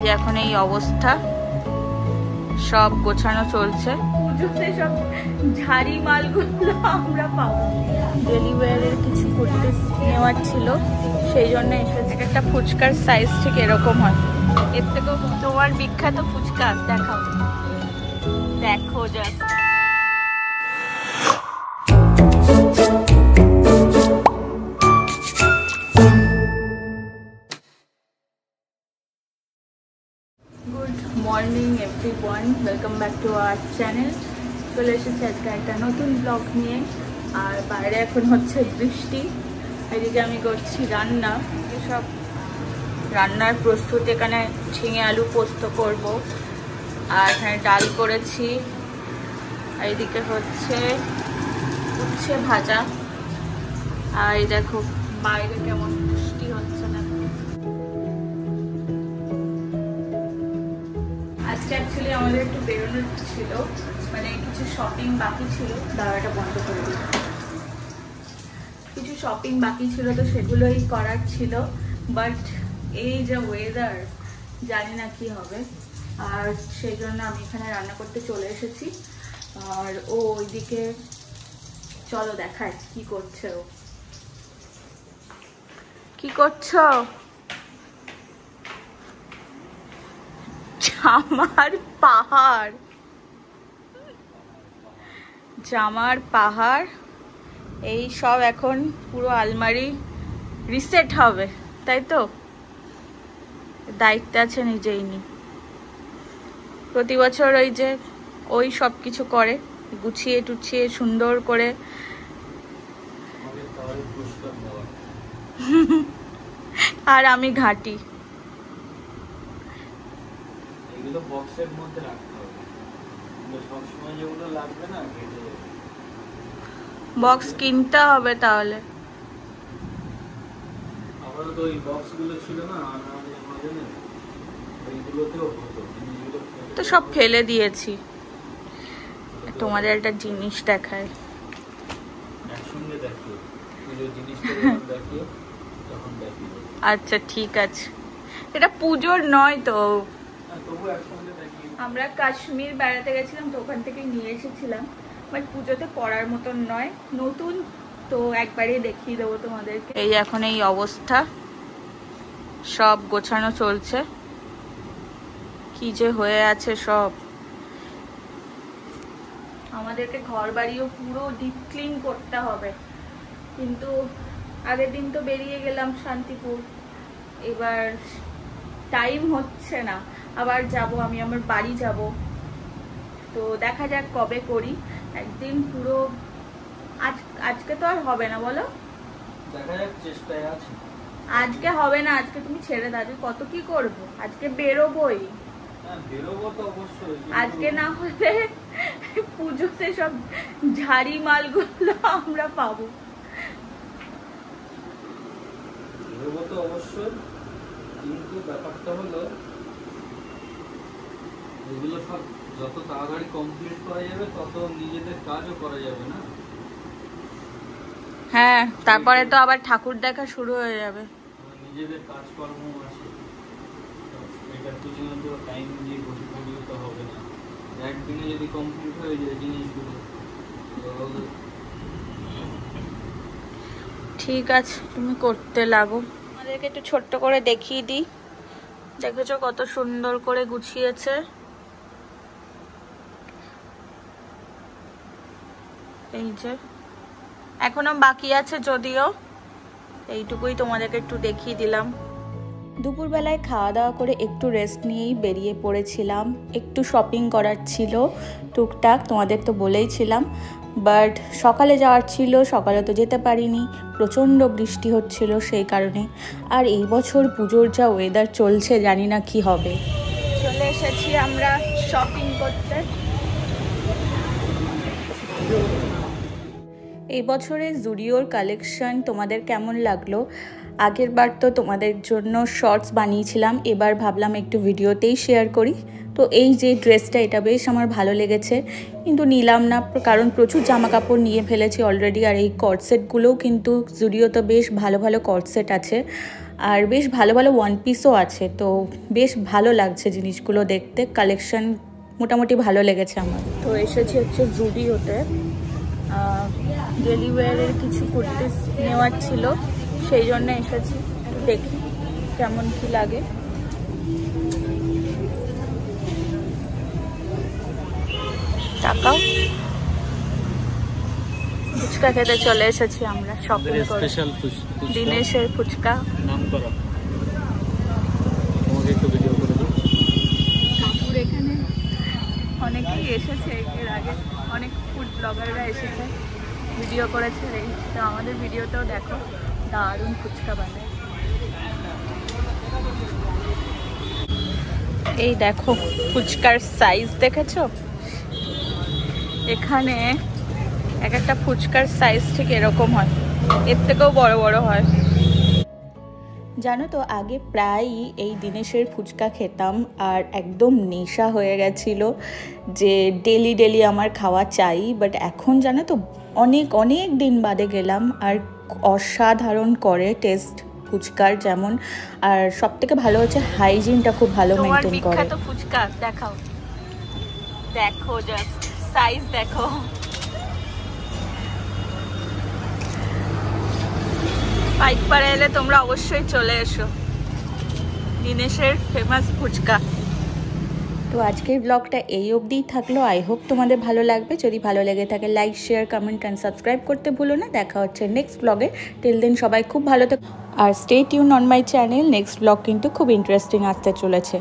এখন এই অবস্থা, সব গোছানো চলছে। পুজোতে সব ঝাড়ি মালগুলো আমরা পাবো। ডেলি ওয়্যারের কিছু করতে নেওয়ার ছিল, সেই জন্য এসেছে। একটা ফুচকার সাইজ ঠিক এরকম হয়, এর থেকেও। তোমার বিখ্যাত ফুচকা দেখাও, দেখো just. Morning everyone, welcome back to our channel. চলে এসেছি আজকে একটা নতুন ব্লগ নিয়ে। আর বাইরে এখন হচ্ছে বৃষ্টি, এদিকে আমি করছি রান্না। সব রান্নার প্রস্তুতি, এখানে ঝিঙে আলু পোস্ত করব, আর এখানে ডাল করেছি, আর এদিকে হচ্ছে উচ্ছে ভাজা। আর এই দেখো বাইরে কেমন বৃষ্টি হচ্ছে না। আজকে অ্যাকচুয়ালি আমাদের একটু বেরোনোর ছিল, মানে কিছু শপিং বাকি ছিল। দাওয়াটা বন্ধ করে দিই। কিছু শপিং বাকি ছিল, তো সেগুলোই করার ছিল। বাট এই যে ওয়েদার, জানি না কি হবে। আর সেই জন্য আমি এখানে রান্না করতে চলে এসেছি। আর ও ওইদিকে, চলো দেখায় কি করছে। ও কি করছো? জামার পাহাড়, জামার পাহাড় এই সব এখন পুরো আলমারি রিসেট হবে, তাই তো? দায়িত্ব আছে নিজেই নি। প্রতি বছর ওই যে ওই সব কিছু করে, গুছিয়ে টুছিয়ে সুন্দর করে। আর আমি ঘাটি। বক্সের মধ্যে রাখতে হবে, সব সময় যেগুলো লাগবে না কেটে যাবে। বক্স কিনতে হবে তাহলে। আমার তো ওই বক্সগুলো ছিল না আমাদের, ওইগুলোতেও হতো, তো সব ফেলে দিয়েছি। তোমাদের একটা জিনিস দেখায়, একসঙ্গে দেখিও, পুজোর জিনিসটা দেখিও, তখন দেখিও। আচ্ছা ঠিক আছে, এটা পুজোর নয় তো। তবু একসঙ্গে দেখিও। আমরা কাশ্মীর বেড়াতে গেছিলাম, তো ওখান থেকে নিয়ে এসেছিলাম, বাট পুজোতে পরার মতন নয়, নতুন তো একবারে দেখিয়ে দেবো তোমাদেরকে। এই এখন এই অবস্থা, সব গোছানো চলছে। কি যে হয়ে আছে সব। আমাদেরকে ঘর বাড়িও পুরো ডিপ ক্লিন করতে হবে, কিন্তু আগের দিন তো বেরিয়ে গেলাম শান্তিপুর, এবার টাইম হচ্ছে না। আবার যাব, আমি আমার বাড়ি যাব, তো দেখা যাক কবে করি। একদিন পুরো আজকে তো আর হবে না, বলো? দেখা যাক, চেষ্টায় আছি। আজকে হবে না, আজকে তুমি ছেড়ে দাও। কত কি করবো, আজকে বেরোবই। বেরোবো তো অবশ্যই, আজকে না হলে পুজোতে সব ঝাড়ি মালগুলো আমরা পাবো। বেরোবো তো অবশ্যই, কিন্তু ব্যাপারটা হলো এগুলো সব যত তাড়াতাড়ি কমপ্লিট করা যাবে, তত নিজেদের কাজও করা যাবে না। হ্যাঁ, তারপরে তো আবার ঠাকুর দেখা শুরু হয়ে যাবে। নিজেদের কাজকর্ম আছে, এটার পিছনে তো টাইম দিয়ে বসে থাকলে তো হবে না। একদিনে যদি কমপ্লিট হয়ে যায় জিনিসগুলো, ঠিক আছে, তুমি করতে লাগো। আমাদেরকে একটু ছোট্ট করে দেখিয়ে দিই। দেখেছো কত সুন্দর করে গুছিয়েছে। এই যে এখনো বাকি আছে যদিও, এইটুকুই তোমাদেরকে একটু দেখিয়ে দিলাম। দুপুরবেলায় খাওয়া দাওয়া করে একটু রেস্ট নিয়েই বেরিয়ে পড়েছিলাম। একটু শপিং করার ছিল টুকটাক, তোমাদের তো বলেইছিলাম। বাট সকালে যাওয়ার ছিল, সকালে তো যেতে পারিনি, প্রচণ্ড বৃষ্টি হচ্ছিল সেই কারণে। আর এই বছর পুজোর যা ওয়েদার চলছে, জানি না কি হবে। চলে এসেছি আমরা শপিং করতে। এই বছরের জুডিওর কালেকশন তোমাদের কেমন লাগলো? আগের বার তো তোমাদের জন্য শর্টস বানিয়েছিলাম, এবার ভাবলাম একটু ভিডিওতেই শেয়ার করি। তো এই যে ড্রেসটা, এটা বেশ আমার ভালো লেগেছে, কিন্তু নিলাম না কারণ প্রচুর জামা কাপড় নিয়ে ফেলেছি অলরেডি। আর এই কর্ডসেটগুলোও কিন্তু জুডিওতে বেশ ভালো ভালো কর্ডসেট আছে। আর বেশ ভালো ভালো ওয়ান পিসও আছে, তো বেশ ভালো লাগছে জিনিসগুলো দেখতে। কালেকশন মোটামুটি ভালো লেগেছে আমার। তো এসেছি হচ্ছে জুডিওতে, ডেলি ওয়্যারের কিছু কুর্তিস নেওয়ার ছিল, সেই জন্য এসেছি। দেখি কেমন কি লাগে। টাকাও ফুচকা খেতে চলে এসেছি আমরা, শপিং করে। স্পেশাল দিনেশের ফুচকা নাম করা। তোমাকে একটু ভিডিও করে দিই। কাকুর এখানে অনেকেই এসেছে, এর আগে অনেক ফুড ব্লগাররা এসেছে, ভিডিও করেছে। তো আমাদের ভিডিওতেও দেখো, দারুণ ফুচকা বানায়। এই দেখো ফুচকার সাইজ দেখেছো? এখানে এক একটা ফুচকার সাইজ ঠিক এরকম হয়, এর থেকেও বড় বড় হয়। জানো তো আগে প্রায়ই এই দিনেশের ফুচকা খেতাম, আর একদম নেশা হয়ে গেছিল যে ডেলি ডেলি আমার খাওয়া চাই। বাট এখন জানো তো অনেক অনেক দিন বাদে গেলাম, আর অসাধারণ করে টেস্ট ফুচকার যেমন, আর সব থেকে ভালো হচ্ছে হাইজিনটা খুব ভালো মেনটেন করে। বিখ্যাত ফুচকা দেখাও, দেখো জাস্ট সাইজ দেখো। পাইকপাড়া এলে তোমরা অবশ্যই চলে এসো, দিনেশের ফেমাস ফুচকা। তো আজকের ব্লগটা এই অবধিই থাকলো। আই হোপ তোমাদের ভালো লাগবে। যদি ভালো লেগে থাকে like, share, comment and subscribe করতে ভুলো না। দেখা হচ্ছে নেক্সট ব্লগে। টিল দেন সবাই খুব ভালো থাকো, আর stay tune on my channel. Next blog কিন্তু খুব ইন্টারেস্টিং আসতে চলেছে।